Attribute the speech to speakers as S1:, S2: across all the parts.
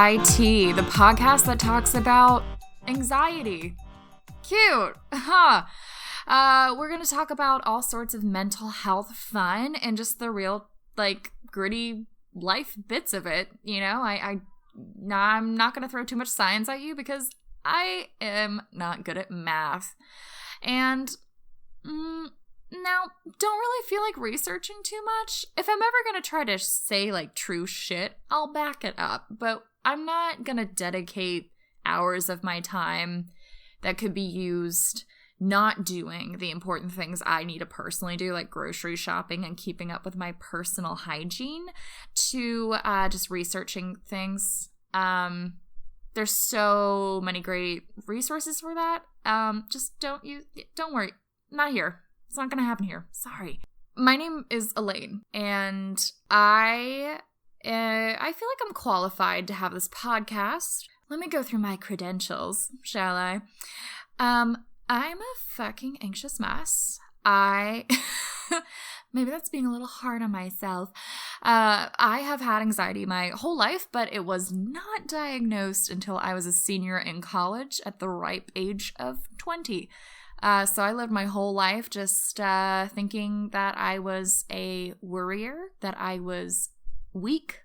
S1: Eye Tea, the podcast that talks about anxiety. Cute, huh? We're going to talk about all sorts of mental health fun and just the real, gritty life bits of it. You know, I'm not going to throw too much science at you because I am not good at math. And now, don't really feel like researching too much. If I'm ever going to try to say, true shit, I'll back it up. But I'm not going to dedicate hours of my time that could be used not doing the important things I need to personally do, like grocery shopping and keeping up with my personal hygiene, to just researching things. There's so many great resources for that. Just don't worry. Not here. It's not going to happen here. Sorry. My name is Elaine, and I feel like I'm qualified to have this podcast. Let me go through my credentials, shall I? I'm a fucking anxious mess. Maybe that's being a little hard on myself. I have had anxiety my whole life, but it was not diagnosed until I was a senior in college at the ripe age of 20. So I lived my whole life just thinking that I was a worrier, that I was weak,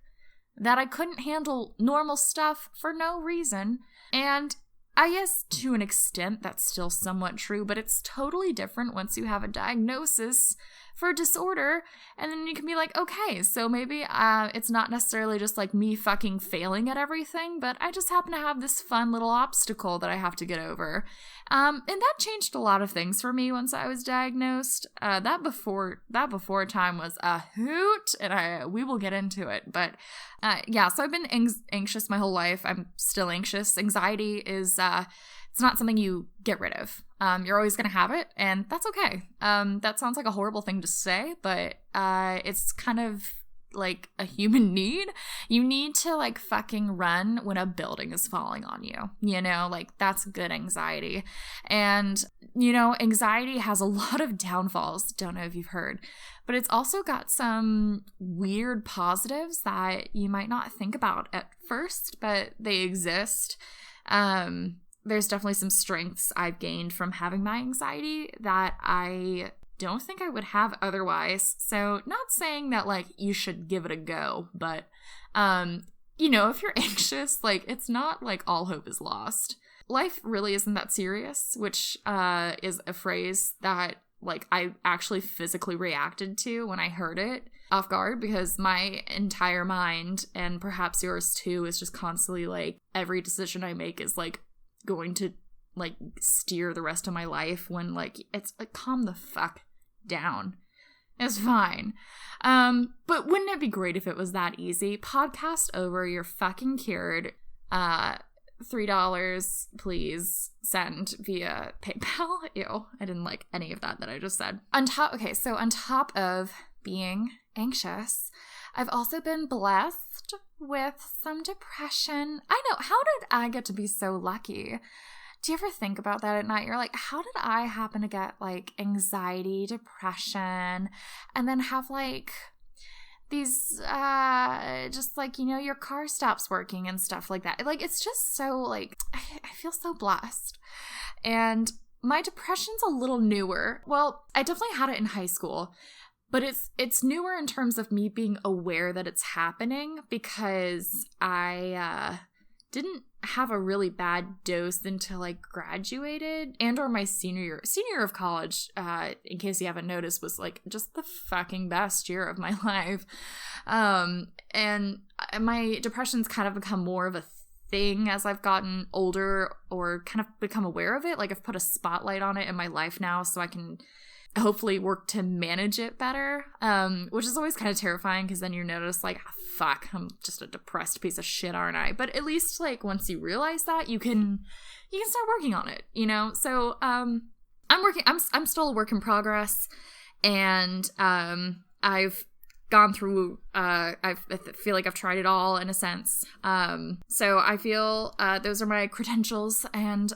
S1: that I couldn't handle normal stuff for no reason. And I guess to an extent that's still somewhat true, but it's totally different once you have a diagnosis for a disorder, and then you can be like, okay, so maybe it's not necessarily just me fucking failing at everything, but I just happen to have this fun little obstacle that I have to get over. And that changed a lot of things for me once I was diagnosed. That before time was a hoot, and we will get into it. But so I've been anxious my whole life. I'm still anxious. Anxiety is it's not something you get rid of. You're always going to have it, and that's okay. That sounds like a horrible thing to say, but it's kind of like a human need. You need to fucking run when a building is falling on you. You know, that's good anxiety. And, anxiety has a lot of downfalls. Don't know if you've heard, but it's also got some weird positives that you might not think about at first, but they exist. There's definitely some strengths I've gained from having my anxiety that I don't think I would have otherwise. So not saying that you should give it a go, but if you're anxious, it's not all hope is lost. Life really isn't that serious, which is a phrase that I actually physically reacted to when I heard it off guard, because my entire mind, and perhaps yours too, is just constantly every decision I make is going to steer the rest of my life, when it's calm the fuck down. It's fine. But wouldn't it be great if it was that easy? Podcast over, you're fucking cured. $3 please send via PayPal. Ew, I didn't like any of that I just said. On top of being anxious, I've also been blessed with some depression. I know, how did I get to be so lucky? Do you ever think about that at night? You're like, how did I happen to get anxiety, depression, and then have these your car stops working and stuff like that? It's just so I feel so blessed. And my depression's a little newer. Well, I definitely had it in high school, but it's newer in terms of me being aware that it's happening, because I didn't have a really bad dose until I graduated, and or my senior year of college, in case you haven't noticed, was just the fucking best year of my life. And my depression's kind of become more of a thing as I've gotten older, or kind of become aware of it. I've put a spotlight on it in my life now, so I can hopefully work to manage it better, which is always kind of terrifying, because then you notice fuck, I'm just a depressed piece of shit, aren't I? But at least once you realize that, you can start working on it, so I'm still a work in progress, and I've gone through I feel like I've tried it all in a sense, so I feel those are my credentials, and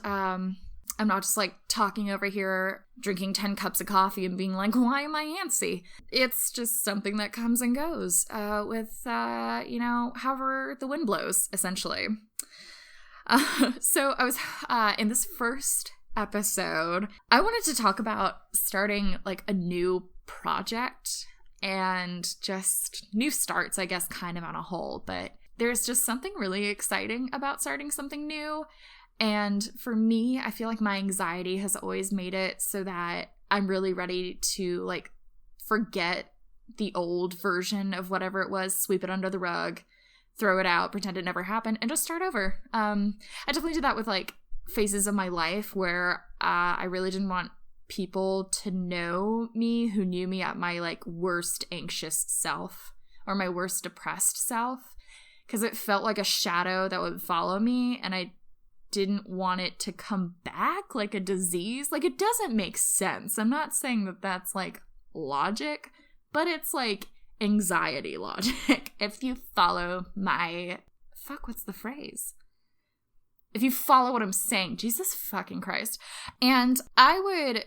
S1: I'm not just like talking over here, drinking 10 cups of coffee and being like, why am I antsy? It's just something that comes and goes with, however the wind blows, essentially. So I was in this first episode, I wanted to talk about starting like a new project and just new starts, I guess, kind of on a whole. But there's just something really exciting about starting something new. And for me, I feel like my anxiety has always made it so that I'm really ready to like forget the old version of whatever it was, sweep it under the rug, throw it out, pretend it never happened, and just start over. I definitely did that with like phases of my life where I really didn't want people to know me who knew me at my like worst anxious self or my worst depressed self, because it felt like a shadow that would follow me, and I didn't want it to come back like a disease. Like, it doesn't make sense. I'm not saying that that's like logic, but it's like anxiety logic. If you follow my what's the phrase? If you follow what I'm saying, Jesus fucking Christ. And I would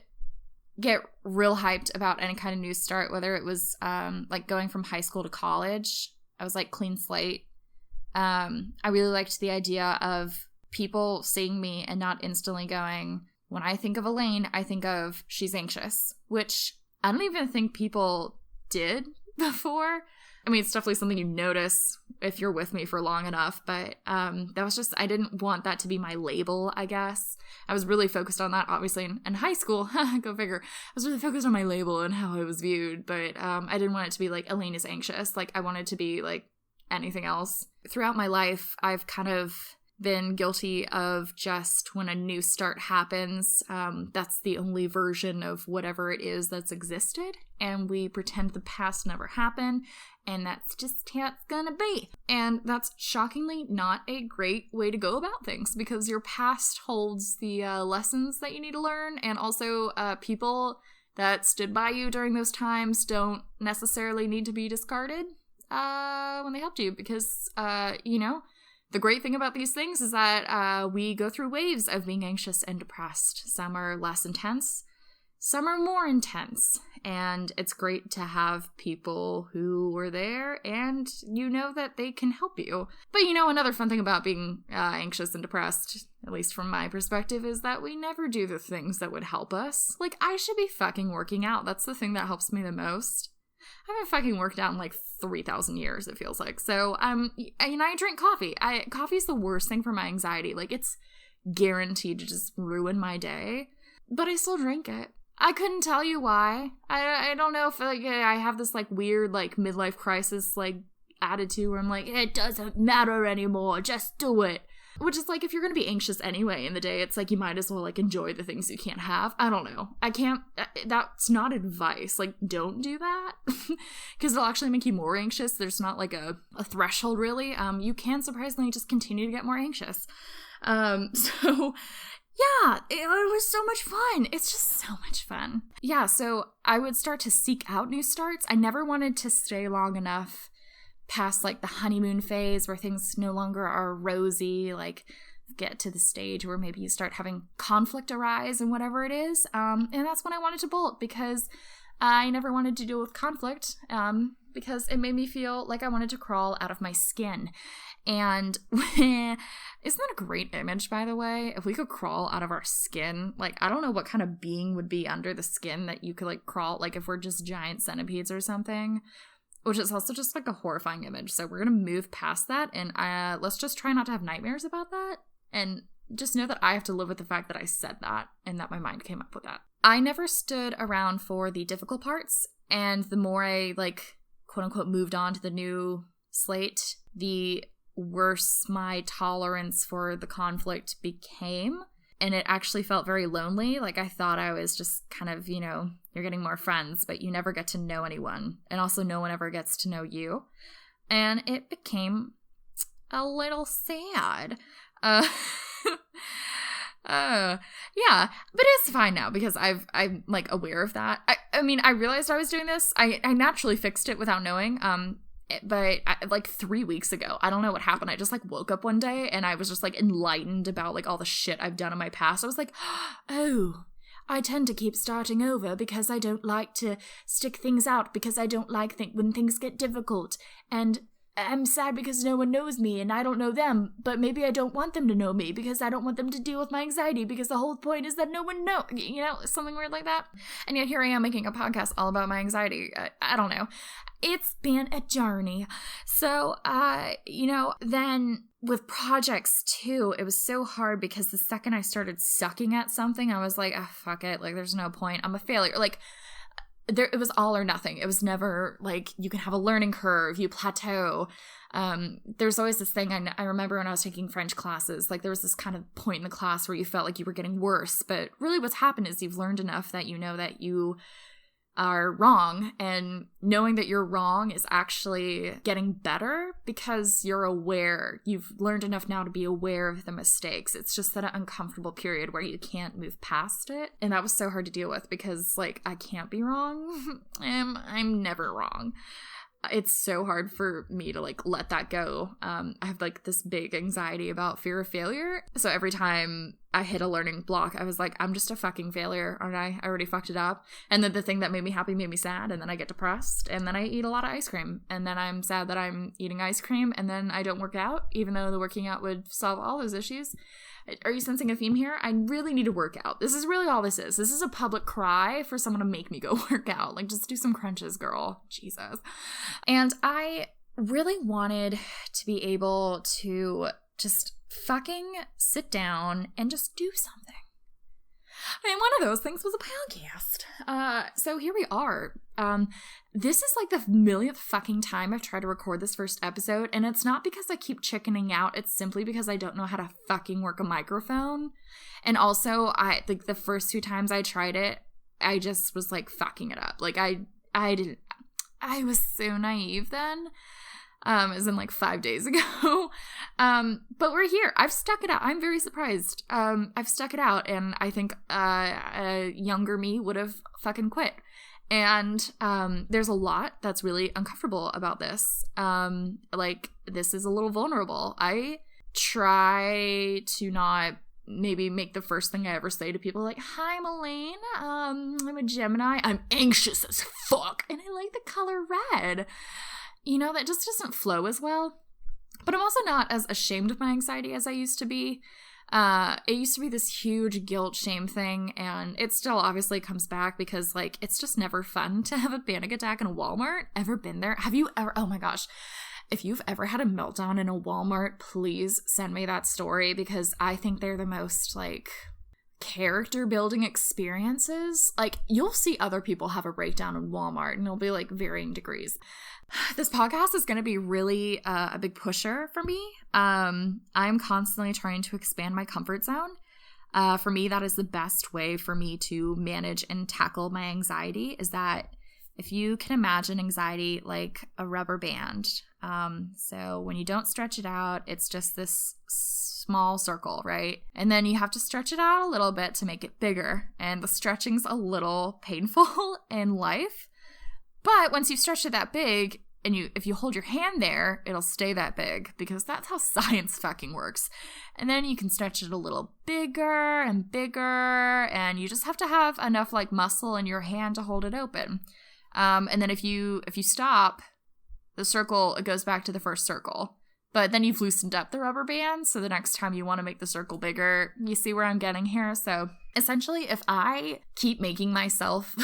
S1: get real hyped about any kind of new start, whether it was like going from high school to college. I was like clean slate. I really liked the idea of people seeing me and not instantly going, when I think of Elaine, I think of she's anxious, which I don't even think people did before. I mean, it's definitely something you notice if you're with me for long enough, but that was just, I didn't want that to be my label, I guess. I was really focused on that, obviously, in high school. Go figure. I was really focused on my label and how I was viewed, but I didn't want it to be like, Elaine is anxious. Like, I wanted to be like anything else. Throughout my life, I've kind of been guilty of just when a new start happens, that's the only version of whatever it is that's existed, and we pretend the past never happened, and that's just how it's gonna be. And that's shockingly not a great way to go about things, because your past holds the lessons that you need to learn, and also people that stood by you during those times don't necessarily need to be discarded when they helped you, because, the great thing about these things is that we go through waves of being anxious and depressed. Some are less intense, some are more intense, and it's great to have people who were there and you know that they can help you. But another fun thing about being anxious and depressed, at least from my perspective, is that we never do the things that would help us. Like, I should be fucking working out. That's the thing that helps me the most. I haven't fucking worked out in like 3,000 years, it feels like. So, I drink coffee. Coffee's the worst thing for my anxiety. Like, it's guaranteed to just ruin my day. But I still drink it. I couldn't tell you why. I don't know if like I have this like weird like midlife crisis like attitude where I'm like, it doesn't matter anymore, just do it. Which is like, if you're gonna be anxious anyway in the day, it's like you might as well like enjoy the things you can't have. I don't know. I can't, that's not advice. Like, don't do that. Because it'll actually make you more anxious. There's not like a threshold really. You can surprisingly just continue to get more anxious. So yeah, it was so much fun. It's just so much fun. Yeah, so I would start to seek out new starts. I never wanted to stay long enough past like the honeymoon phase where things no longer are rosy, like get to the stage where maybe you start having conflict arise and whatever it is. And that's when I wanted to bolt, because I never wanted to deal with conflict, because it made me feel like I wanted to crawl out of my skin. And isn't that a great image, by the way? If we could crawl out of our skin, like, I don't know what kind of being would be under the skin that you could like crawl, like if we're just giant centipedes or something. Which is also just like a horrifying image. So we're going to move past that, and let's just try not to have nightmares about that. And just know that I have to live with the fact that I said that and that my mind came up with that. I never stood around for the difficult parts, and the more I like quote unquote moved on to the new slate, the worse my tolerance for the conflict became. And it actually felt very lonely. Like, I thought I was just kind of, you're getting more friends, but you never get to know anyone. And also no one ever gets to know you. And it became a little sad. Yeah, but it's fine now because I'm like aware of that. I mean, I realized I was doing this. I naturally fixed it without knowing. But like 3 weeks ago, I don't know what happened. I just like woke up one day and I was just like enlightened about like all the shit I've done in my past. I was like, oh, I tend to keep starting over because I don't like to stick things out, because I don't like when things get difficult. And I'm sad because no one knows me and I don't know them, but maybe I don't want them to know me because I don't want them to deal with my anxiety, because the whole point is that no one knows, something weird like that. And yet here I am making a podcast all about my anxiety. I don't know. It's been a journey. So, then with projects too, it was so hard because the second I started sucking at something, I was like, fuck it. Like, there's no point. I'm a failure. Like, it was all or nothing. It was never like you can have a learning curve, you plateau. There's always this thing. I remember when I was taking French classes, like there was this kind of point in the class where you felt like you were getting worse, but really what's happened is you've learned enough that you know that you are wrong, and knowing that you're wrong is actually getting better because you're aware. You've learned enough now to be aware of the mistakes. It's just that uncomfortable period where you can't move past it, and that was so hard to deal with because like I can't be wrong. I'm never wrong. It's so hard for me to like let that go. I have like this big anxiety about fear of failure. So every time I hit a learning block, I was like, I'm just a fucking failure, aren't I? I already fucked it up. And then the thing that made me happy made me sad. And then I get depressed. And then I eat a lot of ice cream. And then I'm sad that I'm eating ice cream. And then I don't work out, even though the working out would solve all those issues. Are you sensing a theme here? I really need to work out. This is really all this is. This is a public cry for someone to make me go work out. Like, just do some crunches, girl. Jesus. And I really wanted to be able to just fucking sit down and just do something. I mean, one of those things was a podcast. So here we are. This is like the millionth fucking time I've tried to record this first episode, and it's not because I keep chickening out. It's simply because I don't know how to fucking work a microphone. And also, I like the first 2 times I tried it, I just was like fucking it up. Like I was so naive then. As in like 5 days ago. But we're here. I've stuck it out. I'm very surprised. I've stuck it out, and I think a younger me would have fucking quit. And there's a lot that's really uncomfortable about this. Like, this is a little vulnerable. I try to not maybe make the first thing I ever say to people like, hi, I'm Elaine. I'm a Gemini. I'm anxious as fuck, and I like the color red. That just doesn't flow as well. But I'm also not as ashamed of my anxiety as I used to be. It used to be this huge guilt shame thing, and it still obviously comes back because, like, it's just never fun to have a panic attack in a Walmart. Ever been there? Have you ever? Oh my gosh. If you've ever had a meltdown in a Walmart, please send me that story, because I think they're the most, like, character building experiences. Like, you'll see other people have a breakdown in Walmart, and it'll be like varying degrees. This podcast is going to be really a big pusher for me. I'm constantly trying to expand my comfort zone. For me, that is the best way for me to manage and tackle my anxiety, is that if you can imagine anxiety like a rubber band. So when you don't stretch it out, it's just this small circle, right? And then you have to stretch it out a little bit to make it bigger. And the stretching's a little painful in life. But once you've stretched it that big, and if you hold your hand there, it'll stay that big, because that's how science fucking works. And then you can stretch it a little bigger and bigger, and you just have to have enough like muscle in your hand to hold it open. And then if you stop, the circle, it goes back to the first circle. But then you've loosened up the rubber band, so the next time you want to make the circle bigger, you see where I'm getting here? So essentially, if I keep making myself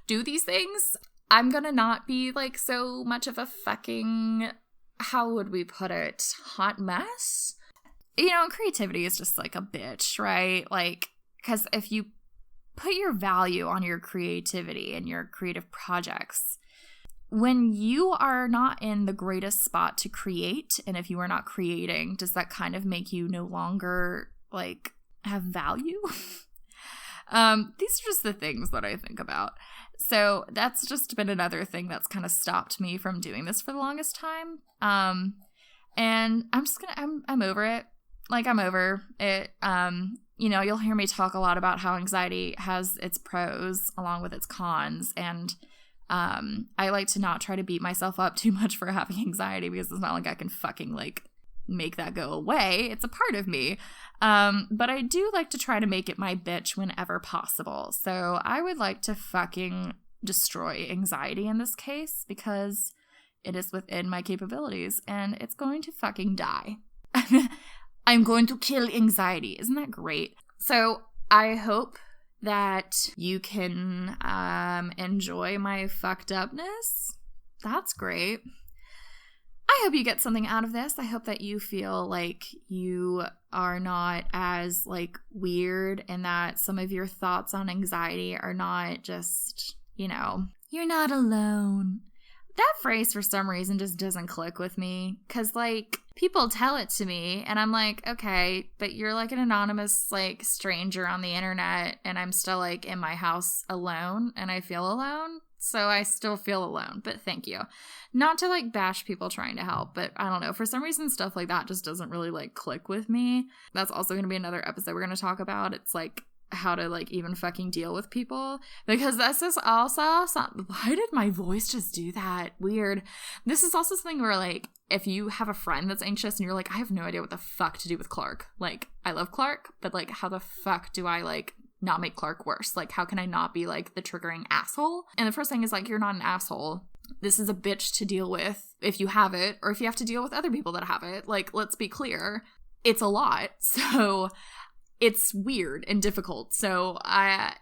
S1: do these things, I'm gonna not be like so much of a fucking, how would we put it, hot mess? And creativity is just like a bitch, right? Like, because if you put your value on your creativity and your creative projects, when you are not in the greatest spot to create, and if you are not creating, does that kind of make you no longer like have value? These are just the things that I think about. So that's just been another thing that's kind of stopped me from doing this for the longest time. And I'm over it. Like, I'm over it. You'll hear me talk a lot about how anxiety has its pros along with its cons. And I like to not try to beat myself up too much for having anxiety because it's not like I can fucking like make that go away. It's a part of me. But I do like to try to make it my bitch whenever possible. So I would like to fucking destroy anxiety in this case because it is within my capabilities and it's going to fucking die. I'm going to kill anxiety. Isn't that great? So I hope that you can enjoy my fucked upness. That's great. I hope you get something out of this. I hope that you feel like you are not as like weird and that some of your thoughts on anxiety are not just, you know, you're not alone. That phrase for some reason just doesn't click with me because like people tell it to me and I'm like, okay, but you're like an anonymous like stranger on the internet and I'm still like in my house alone and I feel alone. So I still feel alone, but thank you. Not to like bash people trying to help, but I don't know. For some reason, stuff like that just doesn't really like click with me. That's also going to be another episode we're going to talk about. It's like how to like even fucking deal with people because this is also why did my voice just do that? Weird. This is also something where like if you have a friend that's anxious and you're like, I have no idea what the fuck to do with Clark. Like I love Clark, but like how the fuck do I like not make Clark worse? Like how can I not be like the triggering asshole? And the first thing is like you're not an asshole. This is a bitch to deal with if you have it or if you have to deal with other people that have it. Like let's be clear, it's a lot. So it's weird and difficult. So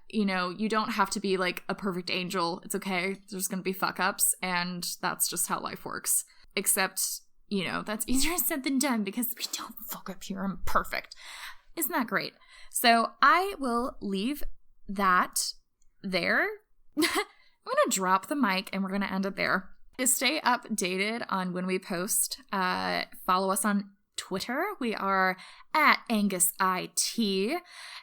S1: you don't have to be like a perfect angel. It's okay. There's going to be fuck ups and that's just how life works. Except, that's easier said than done because we don't fuck up here. I'm perfect. Isn't that great? So I will leave that there. I'm going to drop the mic and we're going to end it there. To stay updated on when we post, follow us on Twitter. We are at Angus Eye Tea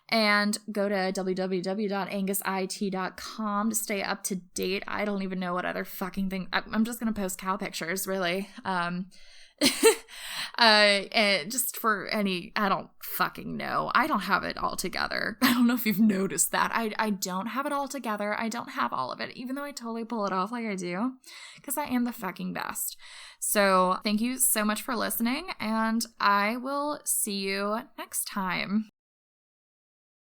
S1: and go to www.angusietea.com to stay up to date. I don't even know what other fucking thing. I'm just going to post cow pictures, really. And just for any, I don't fucking know. I don't have it all together. I don't know if you've noticed that. I don't have it all together. I don't have all of it, even though I totally pull it off like I do, because I am the fucking best. So thank you so much for listening, and I will see you next time.